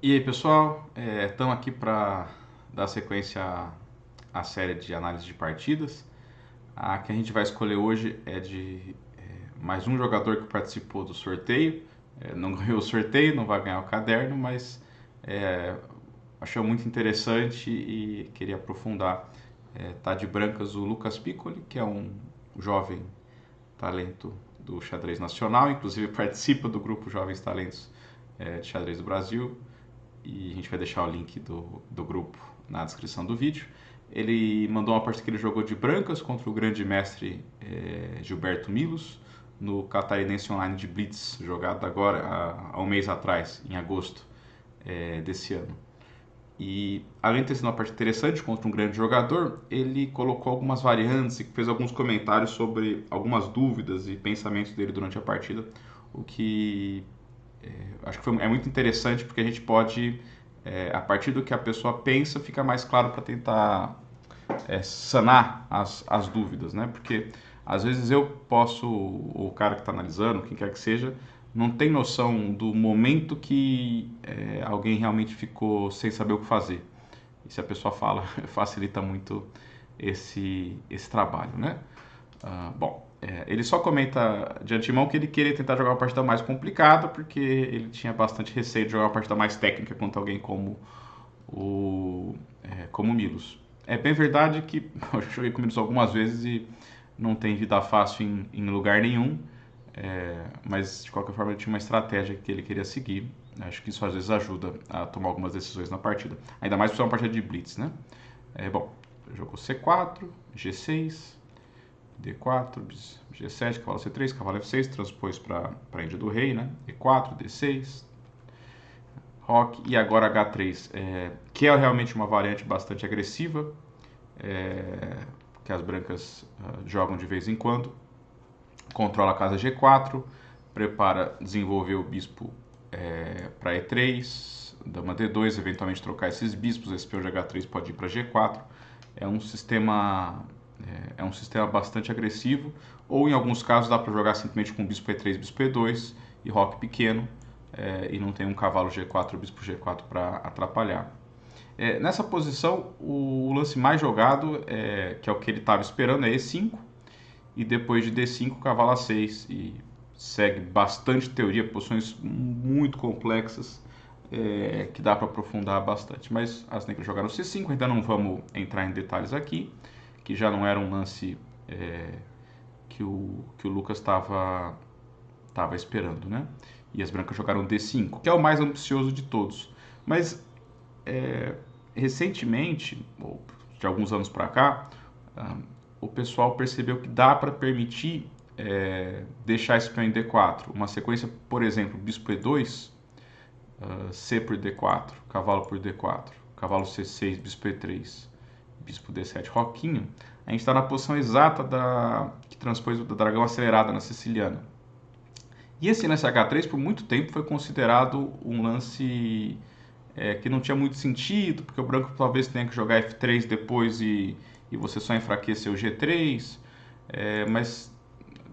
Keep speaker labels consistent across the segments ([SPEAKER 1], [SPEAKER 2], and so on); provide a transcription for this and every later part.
[SPEAKER 1] E aí, pessoal, estamos aqui para dar sequência à série de análise de partidas. A que a gente vai escolher hoje é de mais um jogador que participou do sorteio. Não ganhou o sorteio, não vai ganhar o caderno, mas é, achou muito interessante e queria aprofundar. Tá de brancas o Lucas Piccoli, que é um jovem talento do xadrez nacional, inclusive participa do grupo Jovens Talentos de Xadrez do Brasil, e a gente vai deixar o link do grupo na descrição do vídeo. Ele mandou uma partida que ele jogou de brancas contra o grande mestre Gilberto Milos no Catarinense Online de Blitz, jogado agora há um mês atrás, em agosto desse ano. E além de ter sido uma partida interessante contra um grande jogador, ele colocou algumas variantes e fez alguns comentários sobre algumas dúvidas e pensamentos dele durante a partida, o que acho que é muito interessante porque a gente pode, a partir do que a pessoa pensa, fica mais claro para tentar sanar as dúvidas, né? Porque às vezes eu posso, ou o cara que está analisando, quem quer que seja, não tem noção do momento que alguém realmente ficou sem saber o que fazer. E se a pessoa fala, facilita muito esse trabalho, né? Bom, ele só comenta de antemão que ele queria tentar jogar uma partida mais complicada, porque ele tinha bastante receio de jogar uma partida mais técnica contra alguém como o Milos. É bem verdade que eu já joguei com o Milos algumas vezes e não tem vida fácil em lugar nenhum, mas de qualquer forma ele tinha uma estratégia que ele queria seguir. Acho que isso às vezes ajuda a tomar algumas decisões na partida, ainda mais se for uma partida de blitz, né? Bom, jogou C4, G6, D4, G7, cavalo C3, cavalo F6, transpôs para a Índia do Rei, né? E4, D6, Rock e agora H3, que é realmente uma variante bastante agressiva, que as brancas jogam de vez em quando. Controla a casa G4, prepara desenvolver o bispo para E3, dama D2, eventualmente trocar esses bispos, esse peão de H3 pode ir para G4. É um sistema bastante agressivo, ou em alguns casos dá para jogar simplesmente com bispo E3, bispo E2 e roque pequeno, e não tem um cavalo G4, bispo G4 para atrapalhar. Nessa posição, o lance mais jogado, que é o que ele estava esperando, é E5, e depois de D5, cavalo A6, e segue bastante teoria, posições muito complexas, que dá para aprofundar bastante. Mas as negras jogaram C5, ainda não vamos entrar em detalhes aqui, que já não era um lance que o Lucas estava esperando, né? E as brancas jogaram D5, que é o mais ambicioso de todos. Mas recentemente, ou de alguns anos para cá, o pessoal percebeu que dá para permitir deixar esse peão em D4. Uma sequência, por exemplo, bispo E2, C por D4, cavalo por D4, cavalo C6, bispo E3, bispo D7, roquinho. A gente está na posição exata que transpôs o dragão acelerada na siciliana. E esse lance H3 por muito tempo foi considerado um lance que não tinha muito sentido, porque o branco talvez tenha que jogar F3 depois e você só enfraquecer o G3, mas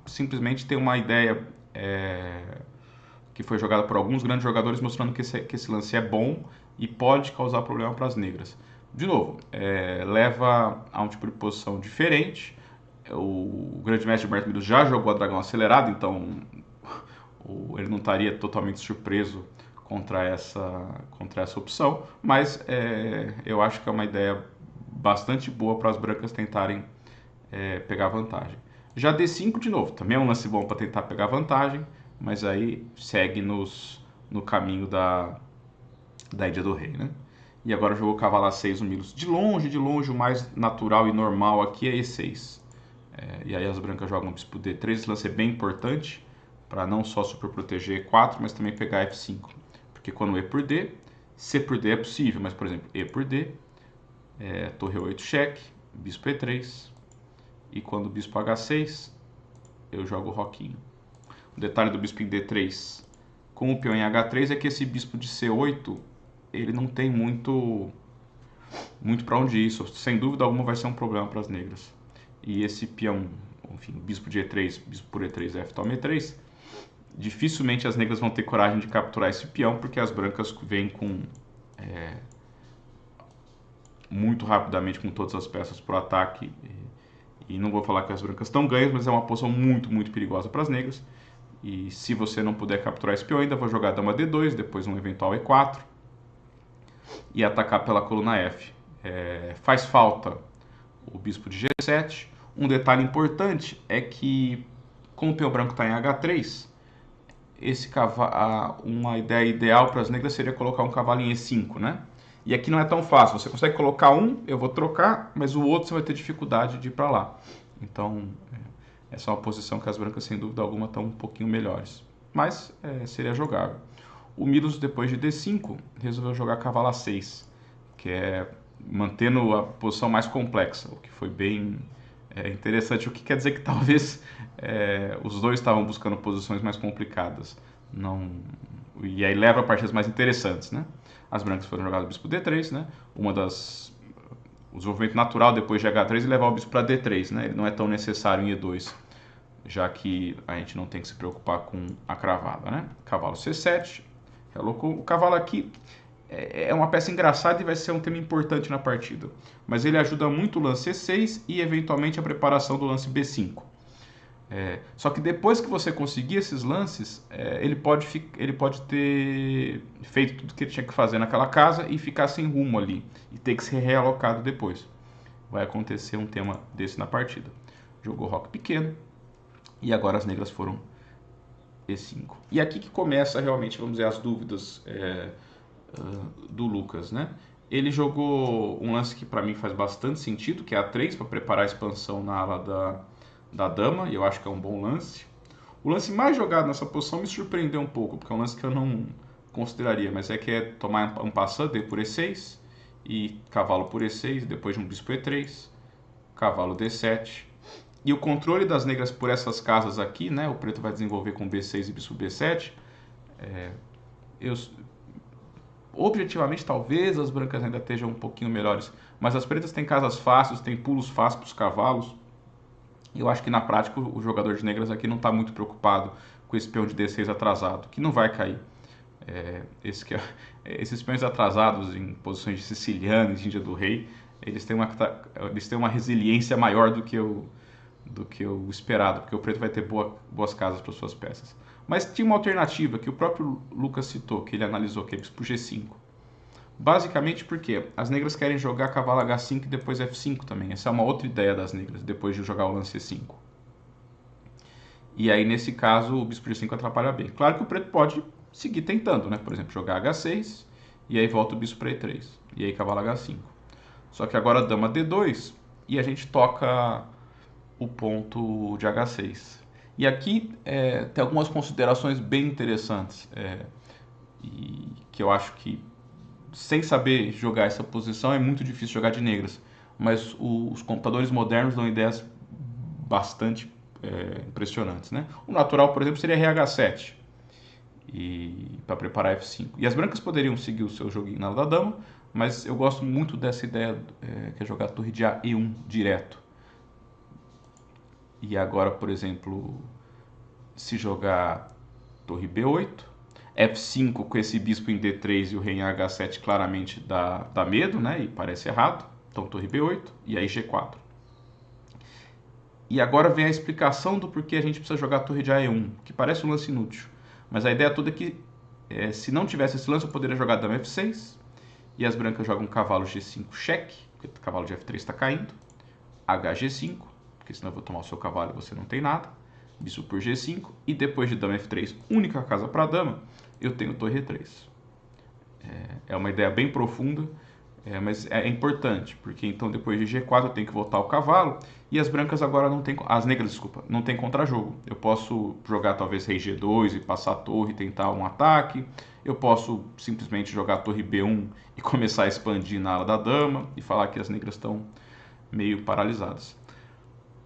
[SPEAKER 1] simplesmente tem uma ideia que foi jogada por alguns grandes jogadores mostrando que esse lance é bom e pode causar problema para as negras. De novo, leva a um tipo de posição diferente. O grande mestre Gilberto Milos já jogou a dragão acelerado, então ele não estaria totalmente surpreso contra essa opção, mas eu acho que é uma ideia bastante boa para as brancas tentarem pegar vantagem. Já D5 de novo, também é um lance bom para tentar pegar vantagem, mas aí segue no caminho da Ilha do Rei, né? E agora jogou cavalo A6 o Milos. De longe, o mais natural e normal aqui é E6. E aí as brancas jogam bispo D3, esse lance é bem importante, para não só super proteger E4, mas também pegar F5. Porque quando E por D, C por D é possível, mas por exemplo, E por D, torre 8 cheque, bispo E3, e quando o bispo H6, eu jogo o roquinho. O detalhe do bispo em D3 com o peão em H3 é que esse bispo de C8, ele não tem muito para onde ir, isso sem dúvida alguma vai ser um problema para as negras. E esse peão, enfim, bispo de E3, bispo por E3, F toma E3, dificilmente as negras vão ter coragem de capturar esse peão, porque as brancas vêm com muito rapidamente com todas as peças para o ataque. E não vou falar que as brancas estão ganhas, mas é uma posição muito, muito perigosa para as negras. E se você não puder capturar esse peão, ainda vou jogar dama D2, depois um eventual E4 e atacar pela coluna F. Faz falta o bispo de G7. Um detalhe importante é que, como o peão branco está em H3, uma ideia ideal para as negras seria colocar um cavalo em E5, né? E aqui não é tão fácil. Você consegue colocar um, eu vou trocar, mas o outro você vai ter dificuldade de ir para lá. Então, essa é uma posição que as brancas, sem dúvida alguma, estão um pouquinho melhores. Mas seria jogável. O Milos, depois de D5, resolveu jogar cavalo A6, que é mantendo a posição mais complexa, o que foi bem interessante. O que quer dizer que talvez os dois estavam buscando posições mais complicadas. Não... E aí leva a partidas mais interessantes, né? As brancas foram jogadas o bispo D3, né? O desenvolvimento natural depois de H3 é levar o bispo para D3, né? Ele não é tão necessário em E2, já que a gente não tem que se preocupar com a cravada, né? Cavalo C7, relocou. O cavalo aqui é uma peça engraçada e vai ser um tema importante na partida, mas ele ajuda muito o lance C6 e eventualmente a preparação do lance B5. Só que depois que você conseguir esses lances, ele pode ter feito tudo que ele tinha que fazer naquela casa e ficar sem rumo ali e ter que ser realocado depois. Vai acontecer um tema desse na partida. Jogou roque pequeno e agora as negras foram E5. E aqui que começa realmente, vamos dizer, as dúvidas do Lucas, né? Ele jogou um lance que para mim faz bastante sentido, que é A3, para preparar a expansão na ala da dama, e eu acho que é um bom lance. O lance mais jogado nessa posição me surpreendeu um pouco, porque é um lance que eu não consideraria, mas que é tomar um passant D por E6 e cavalo por E6, depois de um bispo E3, cavalo D7. E o controle das negras por essas casas aqui, né? O preto vai desenvolver com B6 e bispo B7. Objetivamente, talvez as brancas ainda estejam um pouquinho melhores, mas as pretas têm casas fáceis, têm pulos fáceis para os cavalos. Eu acho que na prática o jogador de negras aqui não está muito preocupado com esse peão de D6 atrasado, que não vai cair. Esses peões atrasados em posições de siciliana e de Índia do Rei, eles têm uma resiliência maior do que o esperado, porque o preto vai ter boas casas para suas peças. Mas tinha uma alternativa que o próprio Lucas citou, que ele analisou, que é bispo G5. Basicamente porque as negras querem jogar cavalo H5 e depois F5 também. Essa é uma outra ideia das negras, depois de jogar o lance C5. E aí, nesse caso, o bispo G5 atrapalha bem. Claro que o preto pode seguir tentando, né? Por exemplo, jogar H6 e aí volta o bispo para E3. E aí cavalo H5. Só que agora dama D2 e a gente toca o ponto de H6. E aqui tem algumas considerações bem interessantes e que eu acho que sem saber jogar essa posição é muito difícil jogar de negras, mas os computadores modernos dão ideias bastante impressionantes, né? O natural, por exemplo, seria RH7 e para preparar F5. E as brancas poderiam seguir o seu joguinho na da dama, mas eu gosto muito dessa ideia que é jogar a torre de A1 direto. E agora, por exemplo, se jogar torre B8, F5 com esse bispo em D3 e o rei em H7 claramente dá medo, né? E parece errado. Então torre B8 e aí G4. E agora vem a explicação do porquê a gente precisa jogar a torre de A1, que parece um lance inútil. Mas a ideia toda é que se não tivesse esse lance eu poderia jogar dama F6 e as brancas jogam cavalo G5 cheque, porque o cavalo de F3 está caindo, HG5, porque senão eu vou tomar o seu cavalo e você não tem nada, bispo por G5 e depois de dama F3, única casa para dama, eu tenho torre E3. É uma ideia bem profunda, mas é importante, porque então depois de G4 eu tenho que voltar o cavalo e as brancas agora não tem, as negras, desculpa, não tem contra-jogo. Eu posso jogar talvez rei G2 e passar a torre e tentar um ataque. Eu posso simplesmente jogar a torre B1 e começar a expandir na ala da dama e falar que as negras estão meio paralisadas.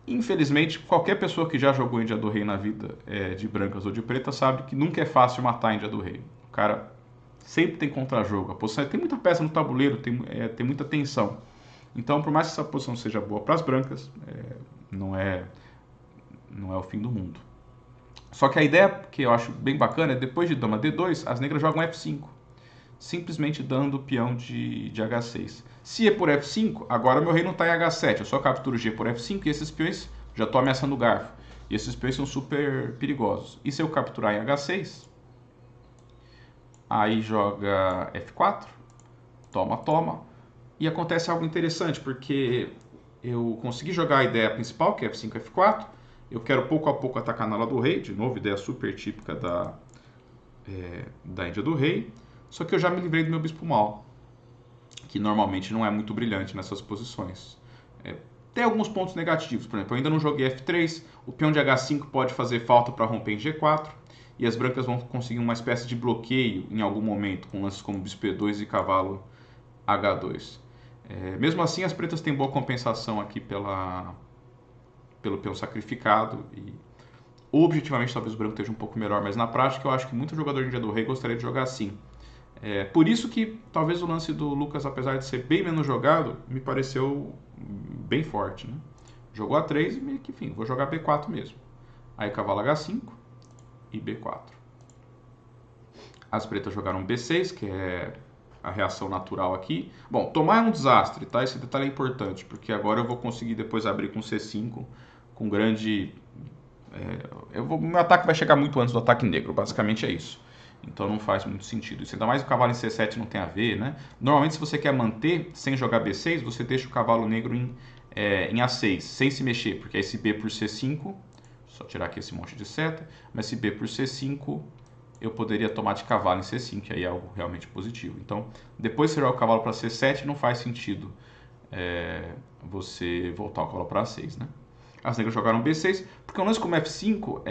[SPEAKER 1] Infelizmente, qualquer pessoa que já jogou Índia do Rei na vida de brancas ou de pretas sabe que nunca é fácil matar a Índia do Rei. O cara sempre tem contra-jogo. A posição tem muita peça no tabuleiro, tem muita tensão. Então, por mais que essa posição seja boa para as brancas, não é o fim do mundo. Só que a ideia que eu acho bem bacana é depois de dama D2, as negras jogam F5, simplesmente dando o peão de H6. Se é por F5, agora meu rei não está em H7, eu só capturo G por F5 e esses peões já estou ameaçando o garfo. E esses peões são super perigosos. E se eu capturar em H6, aí joga F4, toma, toma. E acontece algo interessante, porque eu consegui jogar a ideia principal, que é F5, F4. Eu quero pouco a pouco atacar na ala do rei, de novo, ideia super típica da Índia do rei. Só que eu já me livrei do meu bispo mal, que normalmente não é muito brilhante nessas posições. Tem alguns pontos negativos, por exemplo, eu ainda não joguei F3, o peão de H5 pode fazer falta para romper em G4, e as brancas vão conseguir uma espécie de bloqueio em algum momento, com lances como bispo E2 e cavalo H2. Mesmo assim, as pretas têm boa compensação aqui pelo peão sacrificado, e objetivamente talvez o branco esteja um pouco melhor, mas na prática eu acho que muito jogador de Índia do rei gostaria de jogar assim. Por isso que talvez o lance do Lucas, apesar de ser bem menos jogado, me pareceu bem forte, né? Jogou A3 e meio que, enfim, vou jogar B4 mesmo. Aí cavalo H5 e B4. As pretas jogaram B6, que é a reação natural aqui. Bom, tomar é um desastre, tá? Esse detalhe é importante, porque agora eu vou conseguir depois abrir com C5, com grande... meu ataque vai chegar muito antes do ataque negro, basicamente é isso. Então não faz muito sentido. Isso ainda mais o cavalo em C7 não tem a ver, né? Normalmente, se você quer manter sem jogar B6, você deixa o cavalo negro em A6, sem se mexer, porque aí esse B por C5, só tirar aqui esse monte de seta, mas esse B por C5 eu poderia tomar de cavalo em C5, que aí é algo realmente positivo. Então, depois de você jogar o cavalo para C7, não faz sentido você voltar o cavalo para A6, né? As negras jogaram B6, porque um lance como F5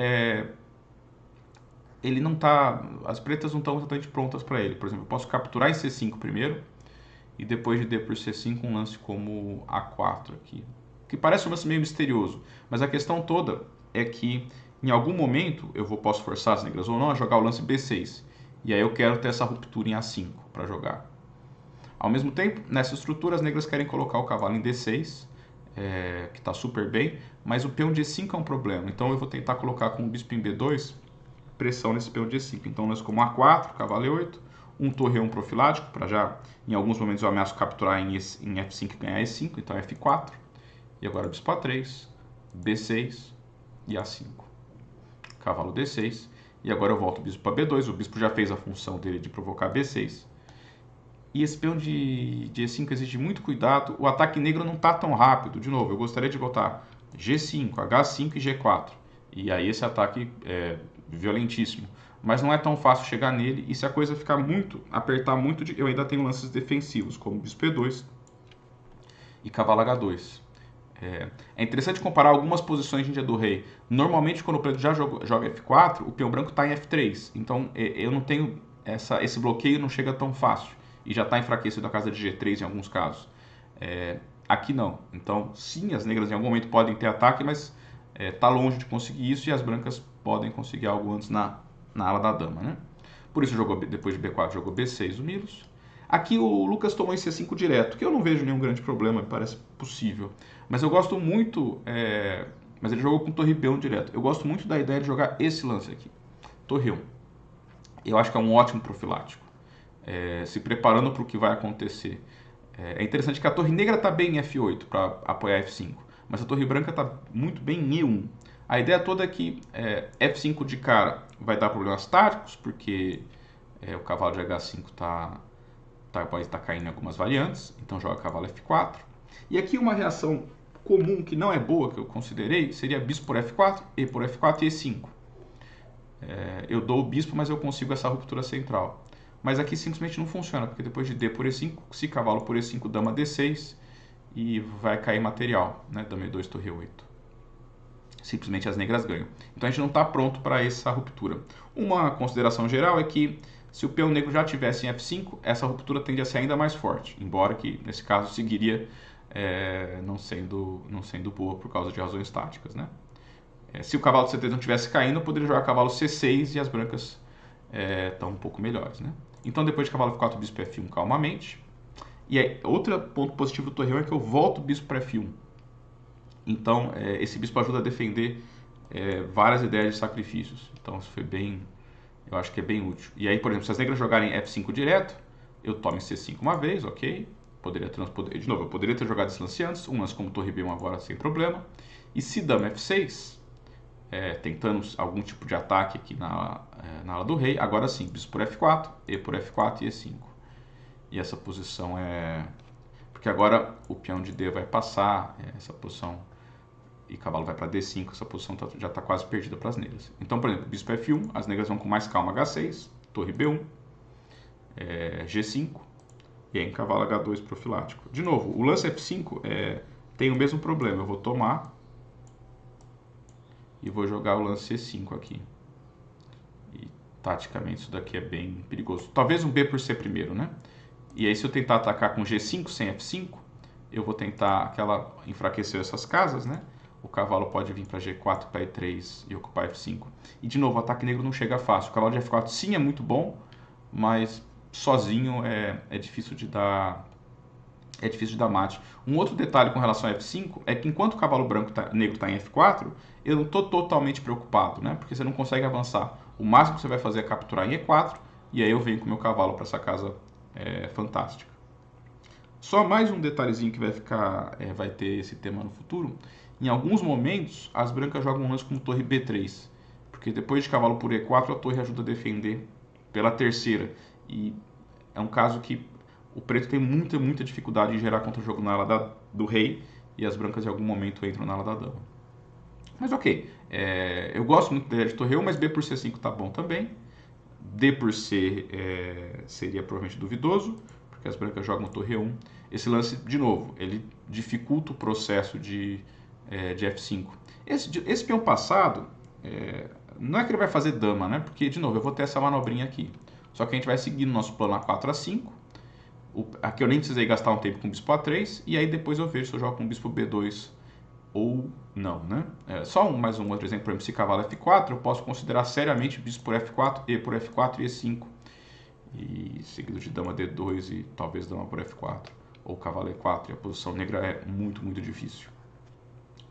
[SPEAKER 1] ele não tá, as pretas não estão totalmente prontas para ele. Por exemplo, eu posso capturar em C5 primeiro e depois de D por C5 um lance como A4 aqui, que parece um lance meio misterioso, mas a questão toda é que em algum momento posso forçar as negras ou não a jogar o lance B6, e aí eu quero ter essa ruptura em A5 para jogar. Ao mesmo tempo, nessa estrutura as negras querem colocar o cavalo em D6, que está super bem, mas o peão de E5 é um problema, então eu vou tentar colocar com o bispo em B2 pressão nesse peão de E5. Então, nós como A4, cavalo E8, um torreão profilático, para já, em alguns momentos eu ameaço capturar em F5 e ganhar E5, então F4. E agora bispo A3, B6 e A5. Cavalo D6. E agora eu volto o bispo para B2, o bispo já fez a função dele de provocar B6. E esse peão de E5 exige muito cuidado, o ataque negro não está tão rápido. De novo, eu gostaria de voltar G5, H5 e G4. E aí esse ataque é violentíssimo, mas não é tão fácil chegar nele, e se a coisa ficar apertar muito, eu ainda tenho lances defensivos, como bispo E2 e cavalo H2. É interessante comparar algumas posições de Índia do rei. Normalmente, quando o preto já joga F4, o peão branco está em F3, então eu não tenho esse bloqueio, não chega tão fácil, e já está enfraquecido a casa de G3 em alguns casos. Aqui não, então sim, as negras em algum momento podem ter ataque, mas está longe de conseguir isso, e as brancas podem conseguir algo antes na ala da dama, né? Por isso jogou depois de B4, jogou B6 o Milos. Aqui o Lucas tomou em C5 direto, que eu não vejo nenhum grande problema, me parece possível. Mas eu gosto muito, mas ele jogou com torre peão direto. Eu gosto muito da ideia de jogar esse lance aqui, torre 1. Eu acho que é um ótimo profilático, se preparando para o que vai acontecer. É interessante que a torre negra está bem em F8 para apoiar F5, mas a torre branca está muito bem em E1. A ideia toda é que F5 de cara vai dar problemas táticos, porque o cavalo de H5 pode estar caindo em algumas variantes, então joga cavalo F4. E aqui uma reação comum que não é boa, que eu considerei, seria bispo por F4, E por F4 e E5. Eu dou o bispo, mas eu consigo essa ruptura central. Mas aqui simplesmente não funciona, porque depois de D por E5, se cavalo por E5, dama D6, e vai cair material, né? Dama E2, torre 8. Simplesmente as negras ganham. Então a gente não está pronto para essa ruptura. Uma consideração geral é que se o peão negro já tivesse em F5, essa ruptura tende a ser ainda mais forte, embora que nesse caso seguiria não sendo boa por causa de razões táticas, né? Se o cavalo C3 não tivesse caindo, eu poderia jogar cavalo C6 e as brancas estão um pouco melhores, né? Então depois de cavalo F4, bispo F1 calmamente. E aí, outro ponto positivo do torreão é que eu volto o bispo para F1. Então, esse bispo ajuda a defender várias ideias de sacrifícios. Então isso foi bem, eu acho que é bem útil. E aí, por exemplo, se as negras jogarem F5 direto, eu tomo C5 uma vez, ok? Poderia transpoder. De novo, eu poderia ter jogado esse lance antes, um lance como torre B1 agora sem problema. E se dama F6, tentando algum tipo de ataque aqui na ala do rei, agora sim, bispo por F4, E por F4 e E5. E essa posição é... Porque agora o peão de D vai passar, essa posição, e cavalo vai para D5, essa posição já está quase perdida para as negras. Então, por exemplo, bispo F1, as negras vão com mais calma H6, torre B1, G5, e aí cavalo H2 profilático. De novo, o lance F5 tem o mesmo problema, eu vou tomar e vou jogar o lance E5 aqui. E taticamente isso daqui é bem perigoso. Talvez um B por C primeiro, né? E aí se eu tentar atacar com G5 sem F5, eu vou tentar enfraquecer essas casas, né? O cavalo pode vir para G4, para E3 e ocupar F5. E de novo, o ataque negro não chega fácil. O cavalo de F4 sim é muito bom, mas sozinho é difícil de dar mate. Um outro detalhe com relação a F5 é que enquanto o cavalo negro está em F4, eu não estou totalmente preocupado, né? Porque você não consegue avançar. O máximo que você vai fazer é capturar em E4, e aí eu venho com o meu cavalo para essa casa fantástica. Só mais um detalhezinho que vai ter esse tema no futuro. Em alguns momentos, as brancas jogam um lance como torre B3, porque depois de cavalo por E4, a torre ajuda a defender pela terceira. E é um caso que o preto tem muita dificuldade em gerar contra-jogo na ala do rei, e as brancas em algum momento entram na ala da dama. Mas ok, eu gosto muito da ideia de torre 1, mas B por C5 tá bom também. D por C seria provavelmente duvidoso, porque as brancas jogam torre 1. Esse lance, de novo, ele dificulta o processo de F5. Esse peão passado, não é que ele vai fazer dama, né? Porque, de novo, eu vou ter essa manobrinha aqui. Só que a gente vai seguir no nosso plano A4, A5. Aqui eu nem precisei gastar um tempo com o bispo A3, e aí depois eu vejo se eu jogo com o bispo B2 ou não, né? Só mais um outro exemplo, por exemplo, se cavalo F4, eu posso considerar seriamente bispo por F4, E por F4 e E5. E seguido de dama D2 e talvez dama por F4, ou cavalo E4, e a posição negra é muito difícil.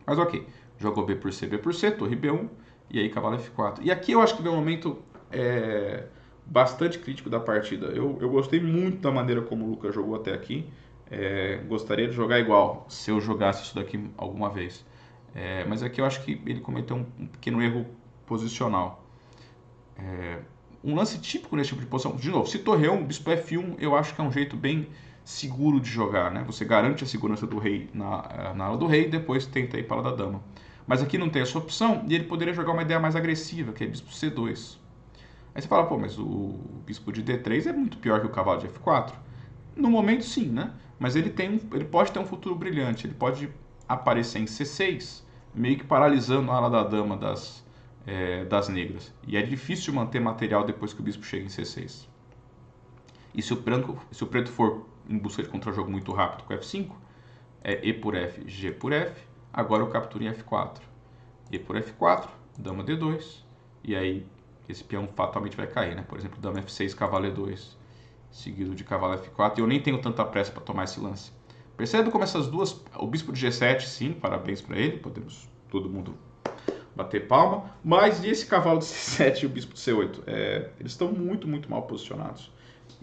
[SPEAKER 1] Mas ok, jogou B por C, torre B1, e aí cavalo F4. E aqui eu acho que vem um momento bastante crítico da partida. Eu gostei muito da maneira como o Lucas jogou até aqui. Gostaria de jogar igual, se eu jogasse isso daqui alguma vez. Mas aqui eu acho que ele cometeu um pequeno erro posicional. Um lance típico nesse tipo de posição, de novo, se torre 1, bispo F1, eu acho que é um jeito bem seguro de jogar, né? Você garante a segurança do rei na ala do rei e depois tenta ir para a ala da dama. Mas aqui não tem essa opção e ele poderia jogar uma ideia mais agressiva, que é bispo C2. Aí você fala, pô, mas o bispo de D3 é muito pior que o cavalo de F4. No momento sim, né? Mas ele pode ter um futuro brilhante, ele pode aparecer em C6, meio que paralisando a ala da dama das negras. E é difícil manter material depois que o bispo chega em C6. E se o preto for em busca de contra-jogo muito rápido com F5, E por F, G por F, agora eu capturo em F4. E por F4, dama D2, e aí esse peão fatalmente vai cair, né? Por exemplo, dama F6, cavalo E2, seguido de cavalo F4, e eu nem tenho tanta pressa para tomar esse lance. Percebe como essas duas... O bispo de G7, sim, parabéns para ele, podemos todo mundo bater palma, mas e esse cavalo de C7 e o bispo de C8? Eles estão muito mal posicionados.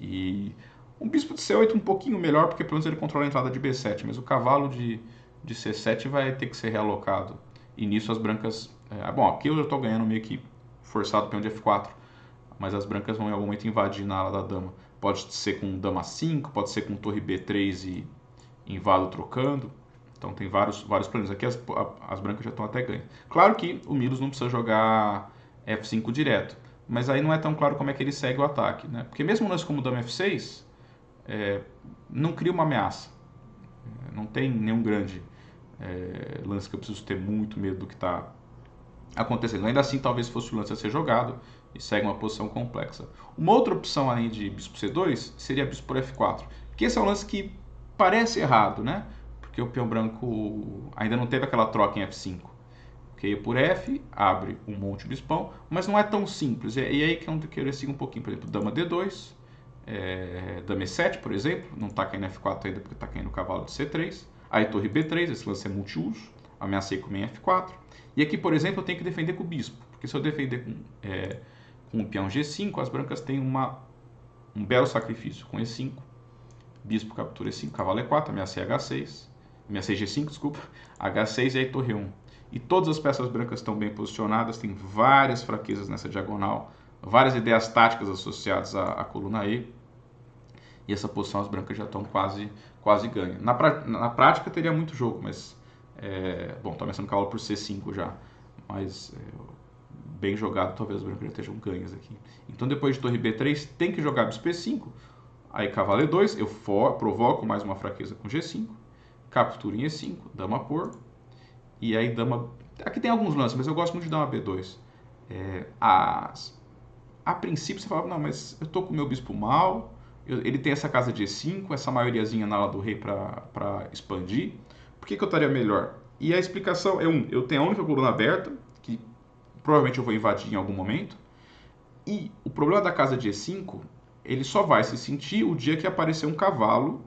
[SPEAKER 1] E um bispo de C8 um pouquinho melhor, porque pelo menos ele controla a entrada de B7, mas o cavalo de C7 vai ter que ser realocado. E nisso as brancas... bom, aqui eu já estou ganhando meio que forçado o peão de F4, mas as brancas vão em algum momento invadir na ala da dama. Pode ser com dama 5, pode ser com torre B3 e invado trocando. Então tem vários planos. Aqui as brancas já estão até ganhando. Claro que o Milos não precisa jogar F5 direto, mas aí não é tão claro como é que ele segue o ataque, né? Porque mesmo um lance como dama F6 não cria uma ameaça. Não tem nenhum grande lance que eu preciso ter muito medo do que está acontecendo. Ainda assim, talvez fosse o lance a ser jogado e segue uma posição complexa. Uma outra opção além de bispo C2 seria bispo por F4, que esse é um lance que parece errado, né? Porque o peão branco ainda não teve aquela troca em F5. Ok, por F, abre um monte de bispão, mas não é tão simples. E aí que é onde eu quero seguir um pouquinho. Por exemplo, dama D2, dama E7, por exemplo, não está caindo F4 ainda porque está caindo o cavalo de C3. Aí torre B3, esse lance é multiuso. ameacei com minha F4. E aqui, por exemplo, eu tenho que defender com o bispo. Porque se eu defender com o peão G5, as brancas têm um belo sacrifício com E5. Bispo captura E5, cavalo E4, ameacei H6. Ameacei G5, desculpa. H6 e aí torre 1. E todas as peças brancas estão bem posicionadas, tem várias fraquezas nessa diagonal, várias ideias táticas associadas à coluna E. E essa posição as brancas já estão quase ganhas. Na prática teria muito jogo, mas... bom, estou ameaçando o cavalo por C5 já, mas bem jogado, talvez as brancas já estejam ganhas aqui. Então depois de torre B3 tem que jogar bispo E5, aí cavalo E2, eu provoco mais uma fraqueza com G5, captura em E5, dama por, e aí dama... Aqui tem alguns lances, mas eu gosto muito de dama B2. A princípio você fala, não, mas eu estou com o meu bispo mal, ele tem essa casa de E5, essa maioriazinha na ala do rei para expandir, por que eu estaria melhor? E a explicação é eu tenho a única coluna aberta, que provavelmente eu vou invadir em algum momento, e o problema da casa de E5, ele só vai se sentir o dia que aparecer um cavalo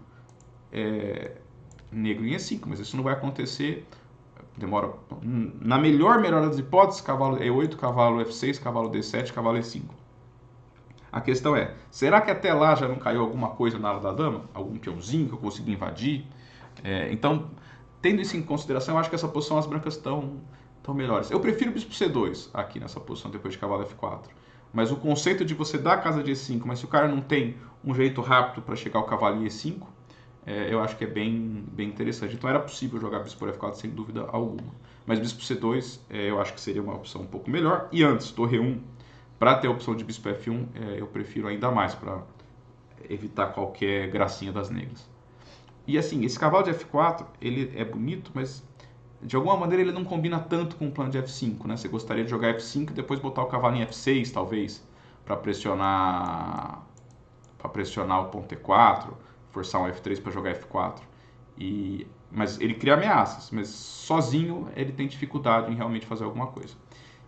[SPEAKER 1] negro em E5, mas isso não vai acontecer, demora, na melhor das hipóteses, cavalo E8, cavalo F6, cavalo D7, cavalo E5. A questão é, será que até lá já não caiu alguma coisa na ala da dama? Algum peãozinho que eu consegui invadir? Então, tendo isso em consideração, eu acho que essa posição as brancas estão melhores. Eu prefiro o bispo C2 aqui nessa posição, depois de cavalo F4. Mas o conceito de você dar a casa de E5, mas se o cara não tem um jeito rápido para chegar ao cavalo em E5, eu acho que é bem interessante. Então era possível jogar bispo por F4 sem dúvida alguma. Mas bispo C2 eu acho que seria uma opção um pouco melhor. E antes, torre 1, para ter a opção de bispo F1, eu prefiro ainda mais para evitar qualquer gracinha das negras. E assim, esse cavalo de F4, ele é bonito, mas de alguma maneira ele não combina tanto com o plano de F5, né? Você gostaria de jogar F5 e depois botar o cavalo em F6, talvez, para pressionar o ponto E4, forçar um F3 para jogar F4. Mas ele cria ameaças, mas sozinho ele tem dificuldade em realmente fazer alguma coisa.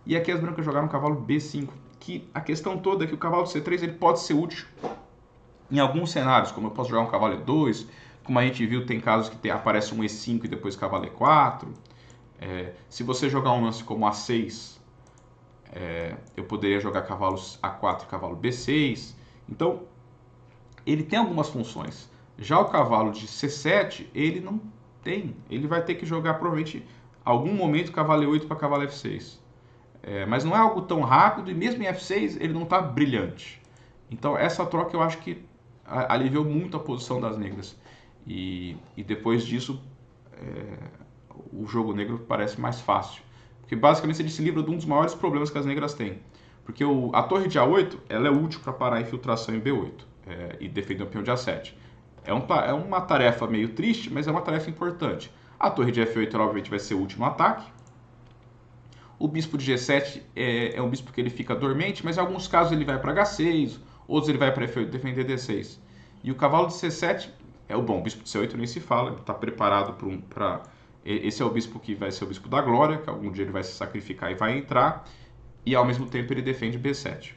[SPEAKER 1] E aqui as brancas jogaram o cavalo B5, que a questão toda é que o cavalo C3 ele pode ser útil em alguns cenários, como eu posso jogar um cavalo E2, como a gente viu, tem casos que aparece um E5 e depois cavalo E4. Se você jogar um lance como A6, eu poderia jogar cavalos A4 e cavalo B6. Então, ele tem algumas funções. Já o cavalo de C7, ele não tem. Ele vai ter que jogar, provavelmente, algum momento, cavalo E8 para cavalo F6. Mas não é algo tão rápido, e mesmo em F6, ele não está brilhante. Então, essa troca eu acho que aliviou muito a posição das negras. E depois disso, o jogo negro parece mais fácil. Porque basicamente ele se livra de um dos maiores problemas que as negras têm. Porque a torre de A8 ela é útil para parar a infiltração em B8 e defender o peão de A7. É uma tarefa meio triste, mas é uma tarefa importante. A torre de F8 ela, obviamente vai ser o último ataque. O bispo de G7 é um bispo que ele fica dormente, mas em alguns casos ele vai para H6, outros ele vai para F8 defender D6. E o cavalo de C7 o bispo de C8 nem se fala, ele está preparado para... Esse é o bispo que vai ser o bispo da glória, que algum dia ele vai se sacrificar e vai entrar, e ao mesmo tempo ele defende B7.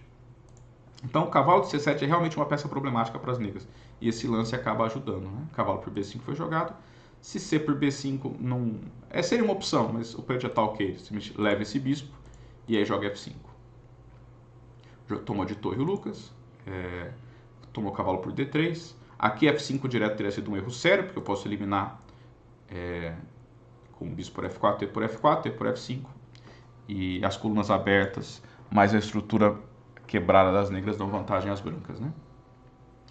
[SPEAKER 1] Então o cavalo de C7 é realmente uma peça problemática para as negras, e esse lance acaba ajudando, né? Cavalo por B5 foi jogado, se C por B5 não... seria uma opção, mas o preto já está ok, simplesmente leva esse bispo, e aí joga F5. Tomou de torre o Lucas, tomou o cavalo por D3, aqui F5 direto teria sido um erro sério, porque eu posso eliminar com bispo por F4, T por F4, T por F5. E as colunas abertas, mais a estrutura quebrada das negras dão vantagem às brancas, né?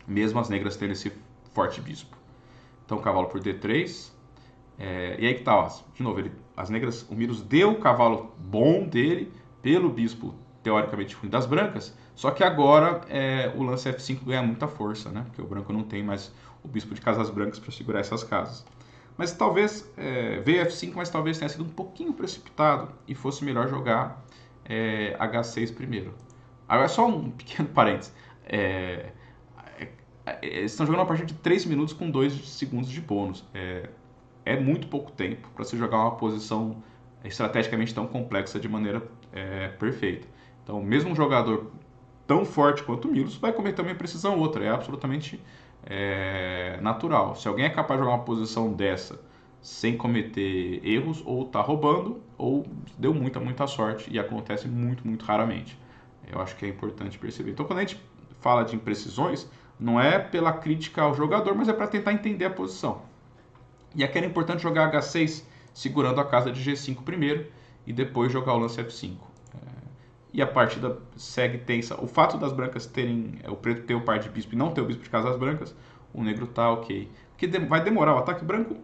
[SPEAKER 1] Mesmo as negras tendo esse forte bispo. Então, cavalo por D3. E aí que tá, ó, de novo, as negras, o Milos deu o cavalo bom dele pelo bispo teoricamente ruim das brancas, só que agora o lance F5 ganha muita força, né? Porque o branco não tem mais o bispo de casas brancas para segurar essas casas. Mas talvez, veio F5, mas talvez tenha sido um pouquinho precipitado e fosse melhor jogar H6 primeiro. Agora, só um pequeno parênteses. Eles estão jogando uma partida de 3 minutos com 2 segundos de bônus. É muito pouco tempo para se jogar uma posição estrategicamente tão complexa de maneira perfeita. Então, mesmo um jogador tão forte quanto o Milos vai cometer uma imprecisão ou outra. É absolutamente natural. Se alguém é capaz de jogar uma posição dessa sem cometer erros, ou tá roubando, ou deu muita sorte, e acontece muito raramente. Eu acho que é importante perceber. Então, quando a gente fala de imprecisões, não é pela crítica ao jogador, mas é para tentar entender a posição. E aqui era importante jogar H6 segurando a casa de G5 primeiro e depois jogar o lance F5. E a partida segue tensa. O fato das brancas terem o preto ter o par de bispo e não ter o bispo de casas brancas, o negro tá ok. Porque vai demorar. O ataque branco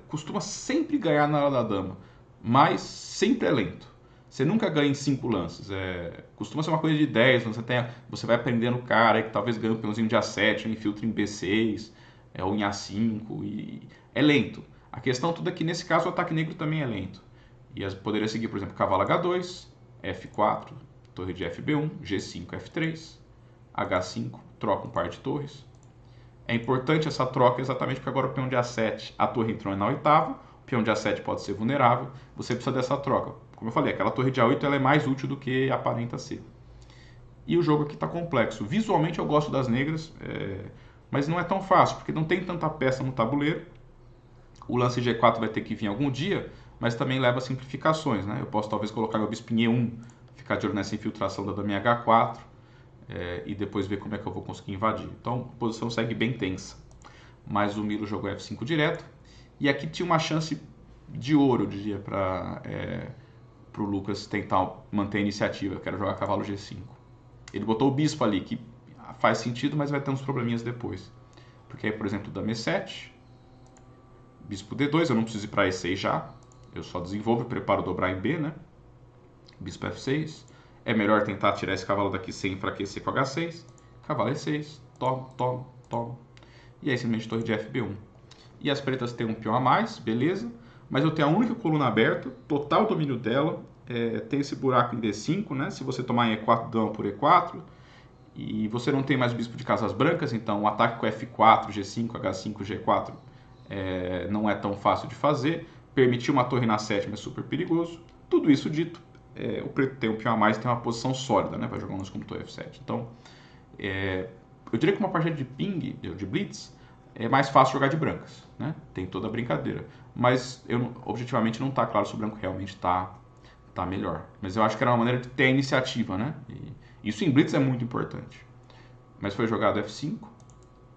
[SPEAKER 1] costuma sempre ganhar na hora da dama, mas sempre é lento. Você nunca ganha em 5 lances. Costuma ser uma coisa de 10. Você vai aprendendo o cara que talvez ganhe um peãozinho de A7, ou infiltra em B6, ou em A5. E é lento. A questão toda é que nesse caso o ataque negro também é lento. E poderia seguir, por exemplo, cavalo H2, F4, torre de FB1, G5, F3, H5, troca um par de torres. É importante essa troca exatamente porque agora o peão de A7, a torre entrou na oitava, o peão de A7 pode ser vulnerável, você precisa dessa troca. Como eu falei, aquela torre de A8 ela é mais útil do que aparenta ser. E o jogo aqui está complexo. Visualmente eu gosto das negras, mas não é tão fácil, porque não tem tanta peça no tabuleiro. O lance G4 vai ter que vir algum dia, mas também leva a simplificações, né? Eu posso talvez colocar meu bispo em E1, ficar de olho nessa infiltração da dama em H4, e depois ver como é que eu vou conseguir invadir. Então a posição segue bem tensa. Mas o Milo jogou F5 direto, e aqui tinha uma chance de ouro, eu diria, para o Lucas tentar manter a iniciativa, que era jogar cavalo G5. Ele botou o bispo ali, que faz sentido, mas vai ter uns probleminhas depois. Porque aí, por exemplo, dama E7, bispo D2, eu não preciso ir para E6 já, eu só desenvolvo e preparo dobrar em B, né? Bispo F6, é melhor tentar tirar esse cavalo daqui sem enfraquecer com H6, cavalo E6, toma, e aí simplesmente torre de FB1. E as pretas têm um peão a mais, beleza, mas eu tenho a única coluna aberta, total domínio dela, tem esse buraco em D5, né? Se você tomar em E4, dama por E4, e você não tem mais bispo de casas brancas, então o ataque com F4, G5, H5, G4 não é tão fácil de fazer. Permitir uma torre na sétima é super perigoso. Tudo isso dito, o preto tem um peão a mais e tem uma posição sólida, né? Vai jogar uns como torre F7. Então, eu diria que uma partida de ping, de blitz, é mais fácil jogar de brancas, né? Tem toda a brincadeira. Mas, objetivamente, não está claro se o branco realmente está melhor. Mas eu acho que era uma maneira de ter a iniciativa, né? E isso em blitz é muito importante. Mas foi jogado F5,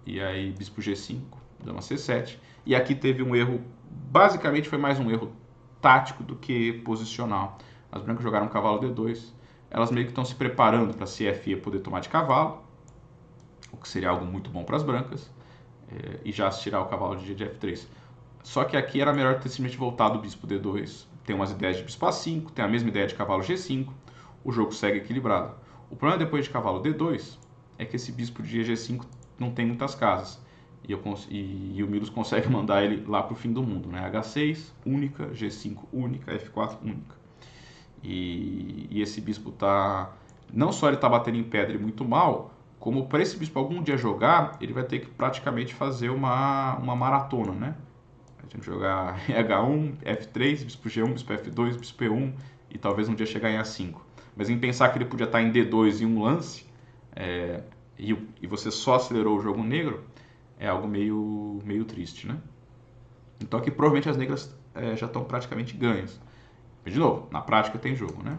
[SPEAKER 1] e aí bispo G5, dama C7. E aqui teve um erro, basicamente foi mais um erro tático do que posicional. As brancas jogaram cavalo D2, elas meio que estão se preparando para se F poder tomar de cavalo, o que seria algo muito bom para as brancas, e já se tirar o cavalo de F3. Só que aqui era melhor ter simplesmente voltado o bispo D2. Tem umas ideias de bispo A5, tem a mesma ideia de cavalo G5, o jogo segue equilibrado. O problema depois de cavalo D2 é que esse bispo de G5 não tem muitas casas. E o Milos consegue mandar ele lá para o fim do mundo, né? H6, única, G5, única, F4, única. E esse bispo tá... Não só ele tá batendo em pedra e muito mal, como para esse bispo algum dia jogar, ele vai ter que praticamente fazer uma maratona, né? A gente jogar H1, F3, bispo G1, bispo F2, bispo E1 e talvez um dia chegar em A5. Mas em pensar que ele podia estar em D2 em um lance, e você só acelerou o jogo negro, é algo meio triste, né? Então aqui provavelmente as negras já estão praticamente ganhas. Mas, de novo, na prática tem jogo, né?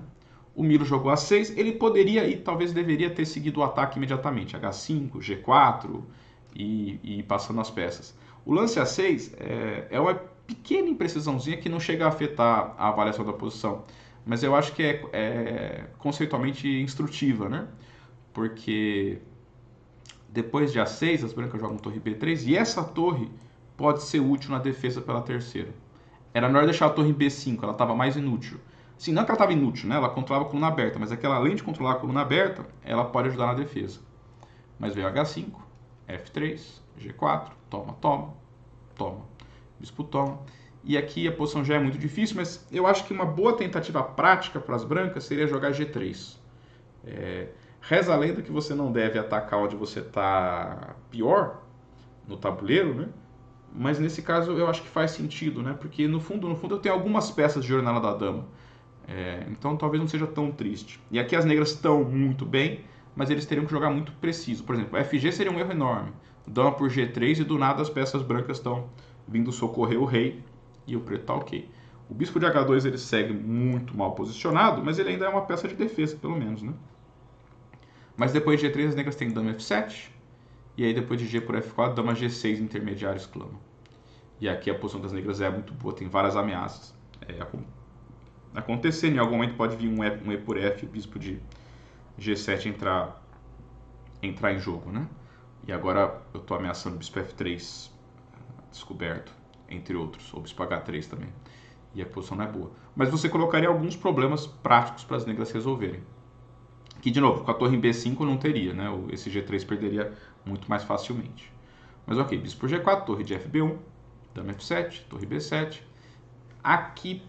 [SPEAKER 1] O Milo jogou A6, ele poderia e talvez deveria ter seguido o ataque imediatamente. H5, G4 e passando as peças. O lance A6 é uma pequena imprecisãozinha que não chega a afetar a avaliação da posição. Mas eu acho que é conceitualmente instrutiva, né? Porque depois de A6, as brancas jogam torre B3 e essa torre pode ser útil na defesa pela terceira. Era melhor deixar a torre em B5, ela estava mais inútil. Sim, não que ela estava inútil, né? Ela controlava a coluna aberta, mas é que ela, além de controlar a coluna aberta, ela pode ajudar na defesa. Mas veio H5, F3, G4, toma. Bispo toma. E aqui a posição já é muito difícil, mas eu acho que uma boa tentativa prática para as brancas seria jogar G3. Reza a lenda que você não deve atacar onde você está pior, no tabuleiro, né? Mas nesse caso eu acho que faz sentido, né? Porque no fundo eu tenho algumas peças de Jornada da Dama. Então talvez não seja tão triste. E aqui as negras estão muito bem, mas eles teriam que jogar muito preciso. Por exemplo, FG seria um erro enorme. Dama por G3 e do nada as peças brancas estão vindo socorrer o rei. e o preto está ok. O bispo de H2 ele segue muito mal posicionado, mas ele ainda é uma peça de defesa, pelo menos, né? Mas depois de G3 as negras têm dama F7, e aí depois de G por F4, dama G6 intermediário exclama. E aqui a posição das negras é muito boa, tem várias ameaças. Acontecendo, em algum momento pode vir um E por F, o bispo de G7 entrar em jogo, né? E agora eu estou ameaçando o bispo F3 descoberto, entre outros, ou bispo H3 também. E a posição não é boa. Mas você colocaria alguns problemas práticos para as negras resolverem. Que, de novo, com a torre em B5 não teria, né? Esse G3 perderia muito mais facilmente. Mas ok, bispo por G4, torre de FB1, dama F7, torre B7. Aqui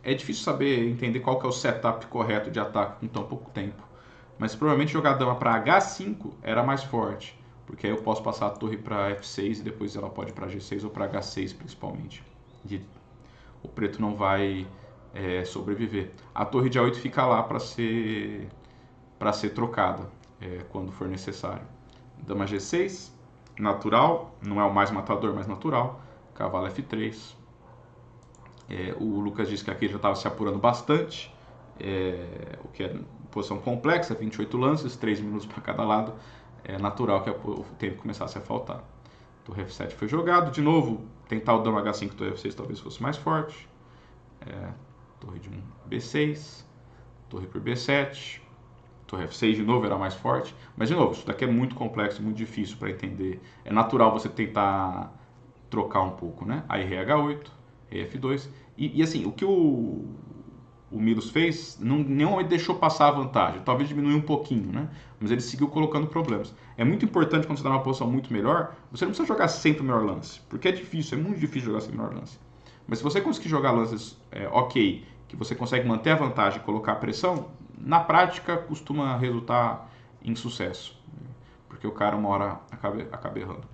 [SPEAKER 1] é difícil saber, entender qual que é o setup correto de ataque com tão pouco tempo. Mas provavelmente jogar a dama para H5 era mais forte, porque aí eu posso passar a torre para F6 e depois ela pode ir para G6 ou para H6 principalmente. E o preto não vai sobreviver. A torre de A8 fica lá para ser trocada quando for necessário. Dama G6, natural, não é o mais matador, mas natural. Cavalo F3. O Lucas disse que aqui já estava se apurando bastante, o que é posição complexa, 28 lances, 3 minutos para cada lado. É natural que o tempo começasse a faltar. Torre F7 foi jogado. De novo, tentar o dama H5 e torre F6 talvez fosse mais forte. Torre de 1, B6. Torre por B7. Torre F6 de novo era mais forte. Mas de novo, isso daqui é muito complexo, muito difícil para entender. É natural você tentar trocar um pouco, né? Aí rei H8, rei F2. E assim, o que o Milos fez, nenhum momento deixou passar a vantagem. Talvez diminuiu um pouquinho, né? Mas ele seguiu colocando problemas. É muito importante quando você está numa posição muito melhor, você não precisa jogar sempre o melhor lance. Porque é difícil, é muito difícil jogar sempre o melhor lance. Mas se você conseguir jogar lances ok, que você consegue manter a vantagem e colocar a pressão, na prática costuma resultar em sucesso. Porque o cara uma hora acaba errando.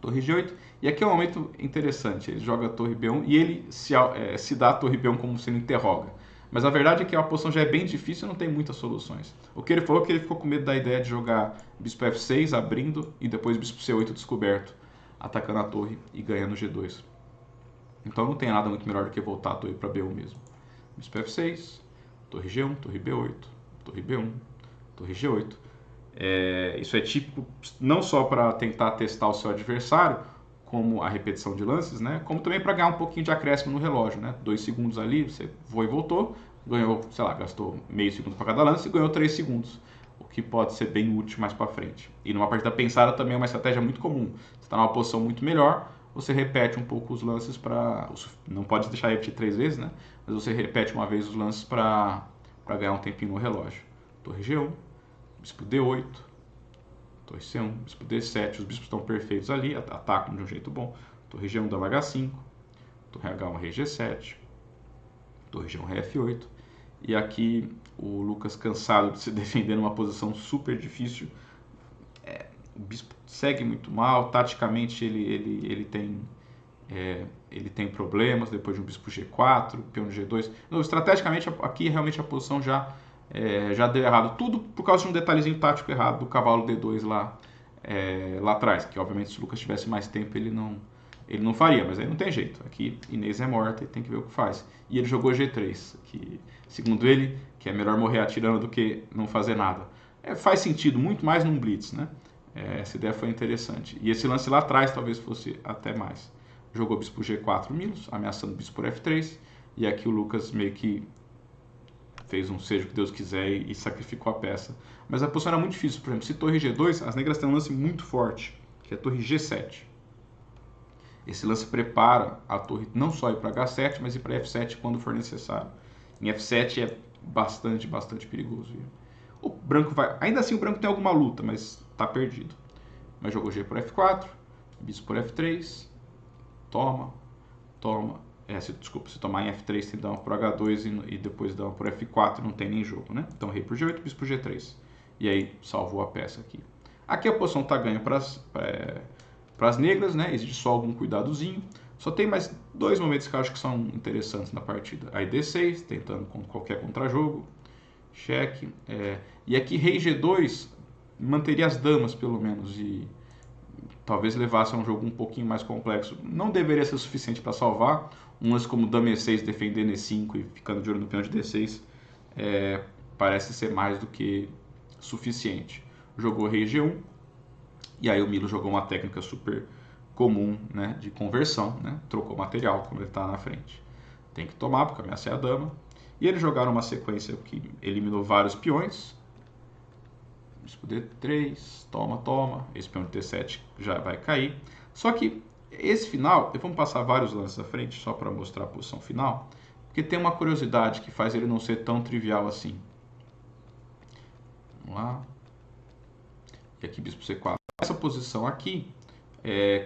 [SPEAKER 1] Torre G8. E aqui é um momento interessante. Ele joga a torre B1 e ele se dá a torre B1 como sendo interroga. Mas a verdade é que a posição já é bem difícil e não tem muitas soluções. O que ele falou é que ele ficou com medo da ideia de jogar bispo F6 abrindo e depois bispo C8 descoberto, atacando a torre e ganhando G2. Então não tem nada muito melhor do que voltar a torre para B1 mesmo. Bispo F6, torre G1, torre B8, torre B1, torre G8. Isso é típico não só para tentar testar o seu adversário, como a repetição de lances, né? Como também para ganhar um pouquinho de acréscimo no relógio, né? 2 segundos ali, você foi e voltou, ganhou, sei lá, gastou meio segundo para cada lance e ganhou 3 segundos, o que pode ser bem útil mais para frente. E numa partida pensada também é uma estratégia muito comum. Você está numa posição muito melhor, você repete um pouco os lances para... Não pode deixar repetir 3 vezes, né? Mas você repete uma vez os lances para ganhar um tempinho no relógio. Torre G1, bispo D8, torre C1, bispo D7, os bispos estão perfeitos ali, atacam de um jeito bom. Torre G1, dama H5, torre H1, rei G7, torre G1, rei F8. E aqui o Lucas, cansado de se defender numa posição super difícil, o bispo segue muito mal, taticamente ele tem problemas depois de um bispo G4, peão de G2. Não, estrategicamente aqui realmente a posição já deu errado. Tudo por causa de um detalhezinho tático errado do cavalo D2 lá atrás, que obviamente se o Lucas tivesse mais tempo ele não faria, mas aí não tem jeito. Aqui Inês é morta e tem que ver o que faz. E ele jogou G3, que segundo ele, que é melhor morrer atirando do que não fazer nada. Faz sentido, muito mais num blitz, né? Essa ideia foi interessante. E esse lance lá atrás talvez fosse até mais. Jogou bispo G4 Milos, ameaçando bispo por F3. E aqui o Lucas meio que fez um seja o que Deus quiser e sacrificou a peça. Mas a posição era muito difícil. Por exemplo, se torre G2, as negras têm um lance muito forte, que é a torre G7. Esse lance prepara a torre não só ir para H7, mas ir para F7 quando for necessário. Em F7 é bastante perigoso. O branco vai... Ainda assim o branco tem alguma luta, mas está perdido. Mas jogou G por F4, bispo por F3, toma. Se tomar em F3 tem dama por H2 e depois dama por F4 não tem nem jogo, né? Então rei por G8, bispo por G3. E aí salvou a peça aqui. Aqui a posição está ganha para as negras, né? Existe só algum cuidadozinho. Só tem mais 2 momentos que eu acho que são interessantes na partida. Aí D6, tentando qualquer contrajogo. Cheque. E aqui rei G2 manteria as damas, pelo menos. E talvez levasse a um jogo um pouquinho mais complexo. Não deveria ser suficiente para salvar. Um lance como Dama E6 defendendo E5 e ficando de olho no peão de D6 parece ser mais do que suficiente. Jogou Rei G1 e aí o Milo jogou uma técnica super comum, né, de conversão, né, trocou material quando ele está na frente. Tem que tomar porque ameacei a dama. E eles jogaram uma sequência que eliminou vários peões. Bispo D3, toma. Esse peão de T7 já vai cair. Só que esse final, vamos passar vários lances à frente só para mostrar a posição final, porque tem uma curiosidade que faz ele não ser tão trivial assim. Vamos lá. E aqui bispo C4. Essa posição aqui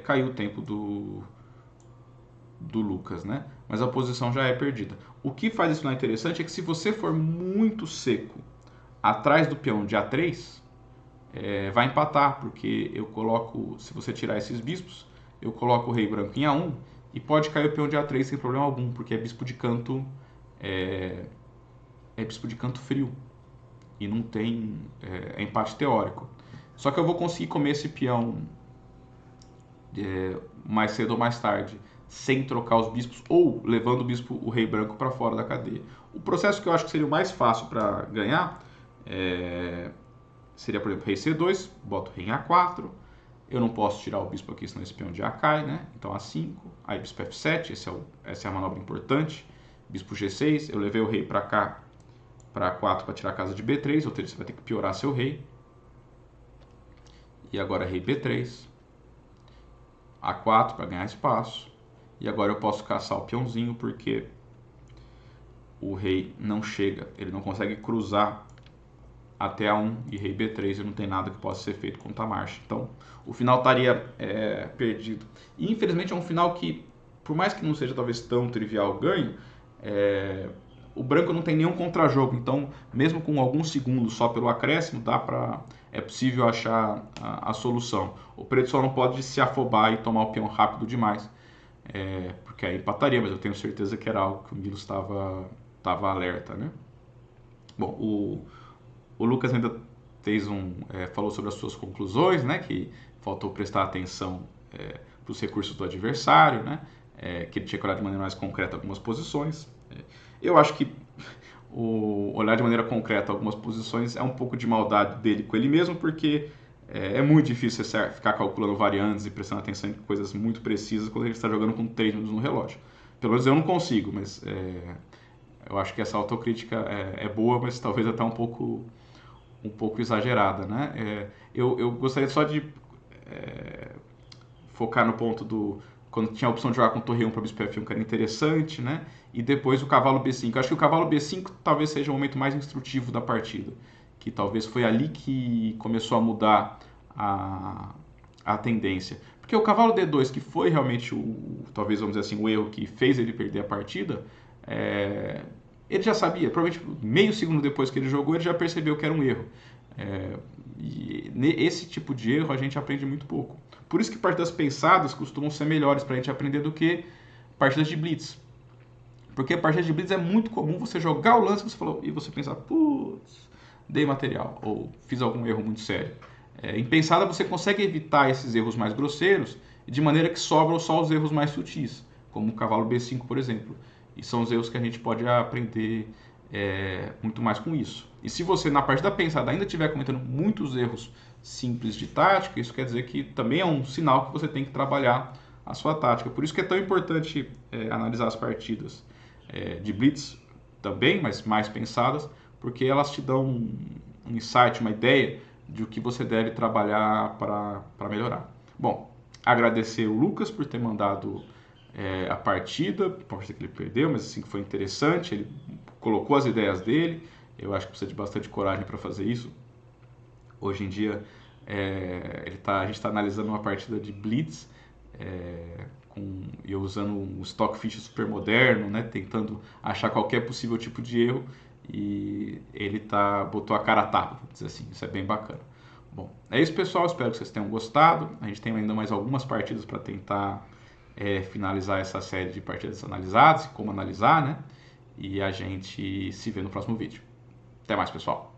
[SPEAKER 1] caiu o tempo do Lucas, né? Mas a posição já é perdida. O que faz isso não interessante é que se você for muito seco atrás do peão de A3, vai empatar, porque eu coloco, se você tirar esses bispos, eu coloco o rei branco em A1 e pode cair o peão de A3 sem problema algum, porque é bispo de canto bispo de canto frio e não tem empate teórico. Só que eu vou conseguir comer esse peão mais cedo ou mais tarde, sem trocar os bispos ou levando o rei branco para fora da cadeia. O processo que eu acho que seria o mais fácil para ganhar seria, por exemplo, rei C2, boto o rei em A4, eu não posso tirar o bispo aqui, senão esse peão de A cai, né? Então A5, aí bispo F7, essa é a manobra importante, bispo G6, eu levei o rei para cá, para A4 para tirar a casa de B3, ou seja, você vai ter que piorar seu rei. E agora rei B3, A4 para ganhar espaço. E agora eu posso caçar o peãozinho porque o rei não chega, ele não consegue cruzar até A1 e rei B3 e não tem nada que possa ser feito contra a marcha. Então o final estaria perdido. E infelizmente é um final que, por mais que não seja talvez tão trivial o ganho, o branco não tem nenhum contrajogo. Então mesmo com alguns segundos só pelo acréscimo, é possível achar a solução. O preto só não pode se afobar e tomar o peão rápido demais, porque aí empataria, mas eu tenho certeza que era algo que o Milo estava alerta, né? Bom, o Lucas ainda falou sobre as suas conclusões, né? Que faltou prestar atenção para os recursos do adversário, né? Que ele tinha que olhar de maneira mais concreta algumas posições. Eu acho que olhar de maneira concreta algumas posições é um pouco de maldade dele com ele mesmo, porque é muito difícil você ficar calculando variantes e prestando atenção em coisas muito precisas quando a gente está jogando com 3 minutos no relógio. Pelo menos eu não consigo, mas eu acho que essa autocrítica é boa, mas talvez até um pouco exagerada, né? Eu gostaria só de focar no ponto quando tinha a opção de jogar com torre 1 para bispo F1, que era interessante, né? E depois o cavalo B5. Eu acho que o cavalo B5 talvez seja o momento mais instrutivo da partida, que talvez foi ali que começou a mudar a tendência. Porque o cavalo D2, que foi realmente talvez vamos dizer assim, o erro que fez ele perder a partida, ele já sabia, provavelmente meio segundo depois que ele jogou, ele já percebeu que era um erro. E esse tipo de erro a gente aprende muito pouco. Por isso que partidas pensadas costumam ser melhores para a gente aprender do que partidas de blitz. Porque partidas de blitz é muito comum você jogar o lance e você pensar, putz, dei material, ou fiz algum erro muito sério. Em pensada você consegue evitar esses erros mais grosseiros, de maneira que sobram só os erros mais sutis, como o cavalo B5, por exemplo. E são os erros que a gente pode aprender muito mais com isso. E se você, na parte da pensada, ainda estiver cometendo muitos erros simples de tática, isso quer dizer que também é um sinal que você tem que trabalhar a sua tática. Por isso que é tão importante analisar as partidas de blitz também, mas mais pensadas, porque elas te dão um insight, uma ideia de o que você deve trabalhar para melhorar. Bom, agradecer o Lucas por ter mandado a partida, pode ser que ele perdeu, mas assim que foi interessante, ele colocou as ideias dele. Eu acho que precisa de bastante coragem para fazer isso. Hoje em dia a gente está analisando uma partida de blitz e usando um stockfish super moderno, né, tentando achar qualquer possível tipo de erro, e ele botou a cara a tapa, vamos dizer assim. Isso é bem bacana. Bom, é isso, pessoal, espero que vocês tenham gostado. A gente tem ainda mais algumas partidas para tentar finalizar essa série de partidas analisadas, como analisar, né? E a gente se vê no próximo vídeo. Até mais, pessoal!